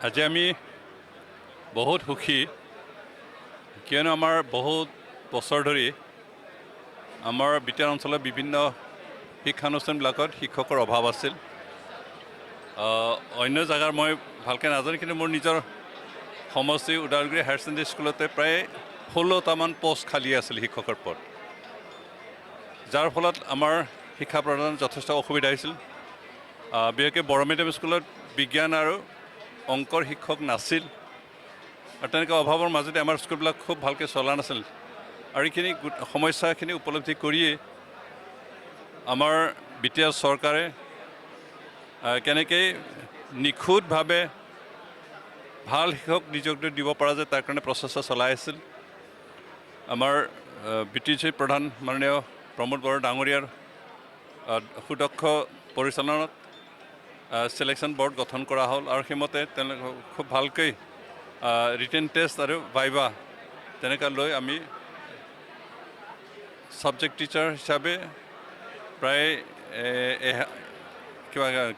আজি আমি বহুত সুখী কিয়নো আমাৰ বহুত বছৰ ধৰি আমাৰ বিটিয়াৰ অঞ্চলৰ বিভিন্ন শিক্ষানুষ্ঠানবিলাকত শিক্ষকৰ অভাৱ আছিল। অন্য জেগাৰ মই ভালকৈ নাজানো, কিন্তু মোৰ নিজৰ সমষ্টি ওদালগুৰি হায়াৰ ছেকেণ্ডেৰী স্কুলতে প্ৰায় 16টামান পোষ্ট খালী আছিল শিক্ষকৰ পদ, যাৰ ফলত আমাৰ শিক্ষা প্ৰদানত যথেষ্ট অসুবিধা হৈছিল। বিশেষকৈ বড়ো মিডিয়াম স্কুলত বিজ্ঞান আৰু অংকৰ শিক্ষক নাছিল, আৰু তেনেকৈ অভাৱৰ মাজতে আমাৰ স্কুলবিলাক খুব ভালকৈ চলা নাছিল। আৰু এইখিনি সমস্যাখিনি উপলব্ধি কৰিয়েই আমাৰ বিটিআৰ চৰকাৰে কেনেকৈ নিখুঁতভাৱে ভাল শিক্ষক নিযুক্তি দিব পৰা যায় তাৰ কাৰণে প্ৰচেষ্টা চলাই আছিল। আমাৰ BTC প্ৰধান মাননীয় প্ৰমোদ বড়ো ডাঙৰীয়াৰ সুদক্ষ পৰিচালনাত ছিলেকশ্যন বৰ্ড গঠন কৰা হ'ল, আৰু সেইমতে তেওঁলোকে খুব ভালকৈ ৰিটেন টেষ্ট আৰু ভাইভা তেনেকৈ লৈ আমি ছাবজেক্ট টিচাৰ হিচাপে প্ৰায়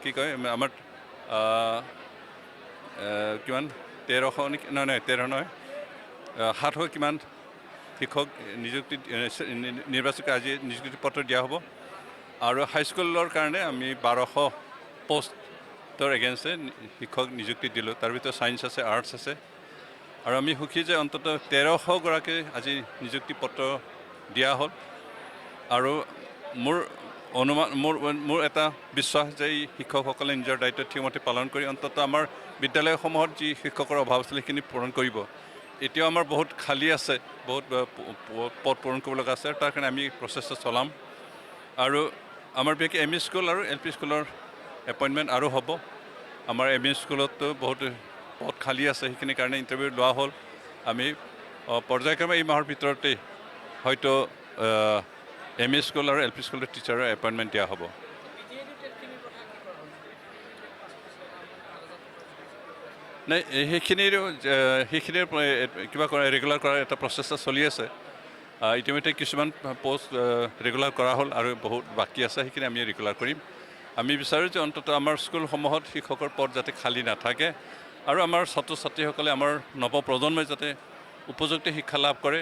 কি কয় আমাৰ কিমান 1300 নেকি, নহয় 13 নহয় 700 কিমান শিক্ষক নিযুক্তি নিৰ্বাচিত আজি নিযুক্তি পত্ৰ দিয়া হ'ব। আৰু হাইস্কুলৰ কাৰণে আমি 1200 পোষ্টৰ এগেইনষ্টে শিক্ষক নিযুক্তি দিলোঁ। তাৰ ভিতৰত ছায়েন্স আছে, আৰ্টছ আছে, আৰু আমি সুখী যে অন্ততঃ 1300গৰাকী আজি নিযুক্তি পত্ৰ দিয়া হ'ল। আৰু মোৰ এটা বিশ্বাস যে এই শিক্ষকসকলে নিজৰ দায়িত্ব ঠিকমতে পালন কৰি অন্ততঃ আমাৰ বিদ্যালয়সমূহত যি শিক্ষকৰ অভাৱ আছিল সেইখিনি পূৰণ কৰিব। এতিয়াও আমাৰ বহুত খালী আছে, বহুত পদ পূৰণ কৰিব লগা আছে, তাৰ কাৰণে আমি প্ৰচেষ্টা চলাম। আৰু আমাৰ বিশেষকৈ ME স্কুল আৰু LP স্কুলৰ এপইণ্টমেণ্ট আৰু হ'ব। আমাৰ ME স্কুলতো বহুত পদ খালী আছে, সেইখিনিৰ কাৰণে ইণ্টাৰভিউ লোৱা হ'ল। আমি পৰ্যায়ক্ৰমে এই মাহৰ ভিতৰতেই হয়তো ME স্কুল আৰু LP স্কুলৰ টিচাৰৰ এপইণ্টমেণ্ট দিয়া হ'ব। নাই, সেইখিনিৰ কিবা ৰেগুলাৰ কৰাৰ এটা প্ৰচেষ্টা চলি আছে। ইতিমধ্যে কিছুমান পোষ্ট ৰেগুলাৰ কৰা হ'ল আৰু বহুত বাকী আছে, সেইখিনি আমি ৰেগুলাৰ কৰিম। আমি বিচাৰোঁ যে অন্ততঃ আমাৰ স্কুলসমূহত শিক্ষকৰ পদ যাতে খালী নাথাকে, আৰু আমাৰ ছাত্ৰ ছাত্ৰীসকলে আমাৰ নৱপ্ৰজন্মই যাতে উপযুক্ত শিক্ষা লাভ কৰে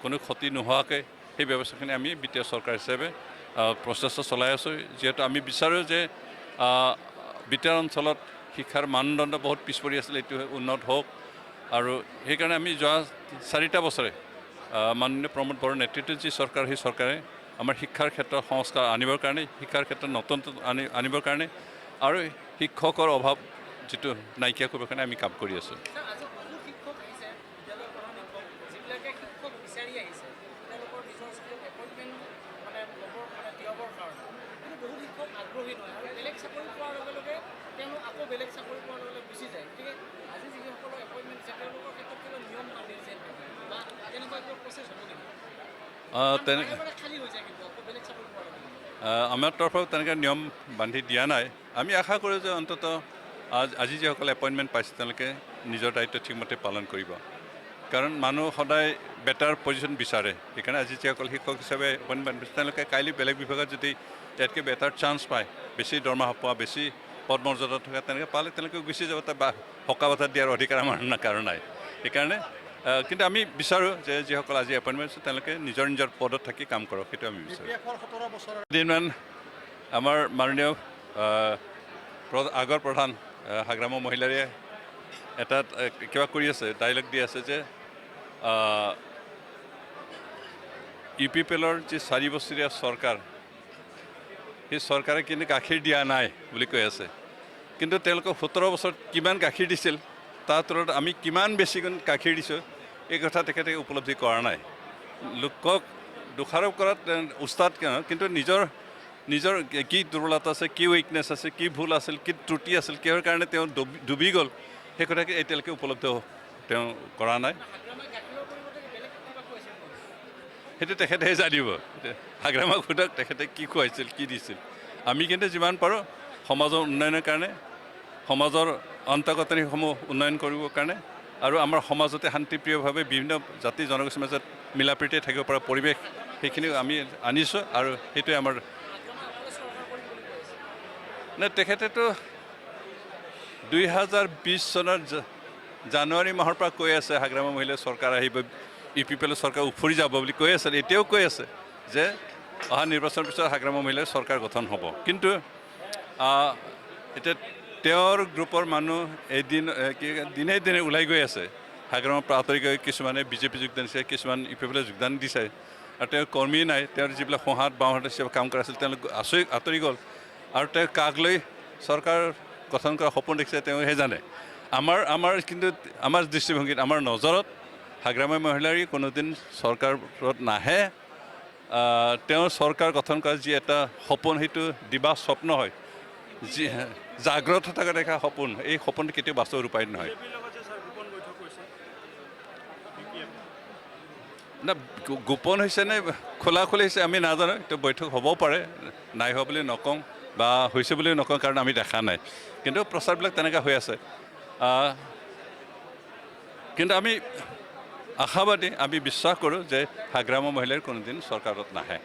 কোনো ক্ষতি নোহোৱাকৈ, সেই ব্যৱস্থাখিনি আমি বিটিআৰ চৰকাৰ হিচাপে প্ৰচেষ্টা চলাই আছোঁ। যিহেতু আমি বিচাৰোঁ যে বিটিআৰ অঞ্চলত শিক্ষাৰ মানদণ্ড বহুত পিছ পৰি আছিলে, এইটো উন্নত হওক। আৰু সেইকাৰণে আমি যোৱা 4টা বছৰে মাননীয় প্ৰমোদ বড়োৰ নেতৃত্বত যি চৰকাৰ, সেই চৰকাৰে আমাৰ শিক্ষাৰ ক্ষেত্ৰত সংস্কাৰ আনিবৰ কাৰণে, শিক্ষাৰ ক্ষেত্ৰত নতুনত্ব আনিবৰ কাৰণে, আৰু শিক্ষকৰ অভাৱ যিটো নাইকিয়া কৰিবৰ কাৰণে আমি কাম কৰি আছোঁ। আমাৰ তৰফৰ তেনেকৈ নিয়ম বান্ধি দিয়া নাই। আমি আশা কৰোঁ যে অন্ততঃ আজি যিসকলে এপইণ্টমেণ্ট পাইছে তেওঁলোকে নিজৰ দায়িত্ব ঠিকমতে পালন কৰিব, কাৰণ মানুহ সদায় বেটাৰ পজিশ্যন বিচাৰে। সেইকাৰণে আজি যিসকল শিক্ষক হিচাপে এপইণ্টমেণ্ট পাইছে তেওঁলোকে কাইলৈ বেলেগ বিভাগত যদি ইয়াতকৈ বেটাৰ চান্স পায়, বেছি দৰমহা পোৱা, বেছি পদ মৰ্যাদা থকা, তেনেকৈ পালে তেওঁলোকে গুচি যাব। তাৰ হকা বাধা দিয়াৰ অধিকাৰ আমাৰ কাৰো নাই। সেইকাৰণে কিন্তু আমি বিচাৰোঁ যে যিসকল আজি এপইণ্টমেণ্ট আছে তেওঁলোকে নিজৰ নিজৰ পদত থাকি কাম কৰক, সেইটো আমি বিচাৰোঁ। কেইদিনমান আমাৰ মাননীয় আগৰ প্ৰধান হাগ্ৰামৰ মহিলাৰে এটা কিবা কৰি আছে, ডাইলগ দি আছে যে UPPLৰ যি 4 বছৰীয়া চৰকাৰ, সেই চৰকাৰে কিন্তু গাখীৰ দিয়া নাই বুলি কৈ আছে। কিন্তু তেওঁলোকক 17 বছৰত কিমান গাখীৰ দিছিল, তাৰ তুলনাত আমি কিমান বেছি গাখীৰ দিছোঁ, এই কথা তেখেতে উপলব্ধি কৰা নাই। লোকক দোষাৰোপ কৰাত উস্তাদ, কিন্তু নিজৰ কি দুৰ্বলতা আছে, কি উইকনেছ আছে, কি ভুল আছিল, কি ত্ৰুটি আছিল, কিহৰ কাৰণে তেওঁ ডুবি গ'ল, সেই কথাকে এতিয়ালৈকে উপলব্ধ তেওঁ কৰা নাই। সেইটো তেখেতেহে জানিব। হাগ্ৰামাক সোধক তেখেতে কি খুৱাইছিল, কি দিছিল। আমি কিন্তু যিমান পাৰোঁ সমাজৰ উন্নয়নৰ কাৰণে, সমাজৰ অন্তঃগাঁথনিসমূহ উন্নয়ন কৰিবৰ কাৰণে, আৰু আমাৰ সমাজতে শান্তিপ্ৰিয়ভাৱে বিভিন্ন জাতি জনগোষ্ঠীৰ মাজত মিলা প্ৰীতিৰে থাকিব পৰা পৰিৱেশ, সেইখিনি আমি আনিছোঁ। আৰু সেইটোৱে আমাৰ তেখেতেতো 2020 চনৰ জানুৱাৰী মাহৰ পৰা কৈ আছে হাগ্ৰামা মহিলাই চৰকাৰ আহিব, UPPL চৰকাৰ উফৰি যাব বুলি কৈ আছে, এতিয়াও কৈ আছে যে অহা নিৰ্বাচনৰ পিছত হাগ্ৰামা মহিলাই চৰকাৰ গঠন হ'ব। কিন্তু এতিয়া তেওঁৰ গ্ৰুপৰ মানুহ দিনে দিনে ওলাই গৈ আছে, হাগ্ৰামাৰ পৰা আঁতৰি গৈ কিছুমানে BJP যোগদান দিছে, কিছুমান UPPL যোগদান দিছে, আৰু তেওঁৰ কৰ্মী নাই, তেওঁৰ যিবিলাক সোঁহাত বাওঁহাতে কাম কৰা আছিল তেওঁলোক আঁতৰি গ'ল, আৰু তেওঁ কাক লৈ চৰকাৰ গঠন কৰা সপোন দেখিছে তেওঁহে জানে। কিন্তু আমাৰ দৃষ্টিভংগীত, আমাৰ নজৰত হাগ্ৰামা মহিলাৰী কোনোদিন চৰকাৰত নাহে। তেওঁৰ চৰকাৰ গঠন কৰাৰ যি এটা সপোন, সেইটো দিবা স্বপ্ন হয়, যি জাগ্ৰত থকা দেখা সপোন, এই সপোনটো কেতিয়াও বাস্তৱ ৰূপায়িত নহয়। না গোপন হৈছে নে খোলা খুলি হৈছে আমি নাজানো, এইটো বৈঠক হ'বও পাৰে, নাই হোৱা বুলি নকওঁ বা হৈছে বুলিও নকওঁ, কাৰণ আমি দেখা নাই, কিন্তু প্ৰচাৰবিলাক তেনেকৈ হৈ আছে। কিন্তু আমি আশাবাদী, আমি বিশ্বাস কৰোঁ যে হাগ্ৰামা মহিলাৰ কোনোদিন চৰকাৰত নাহে।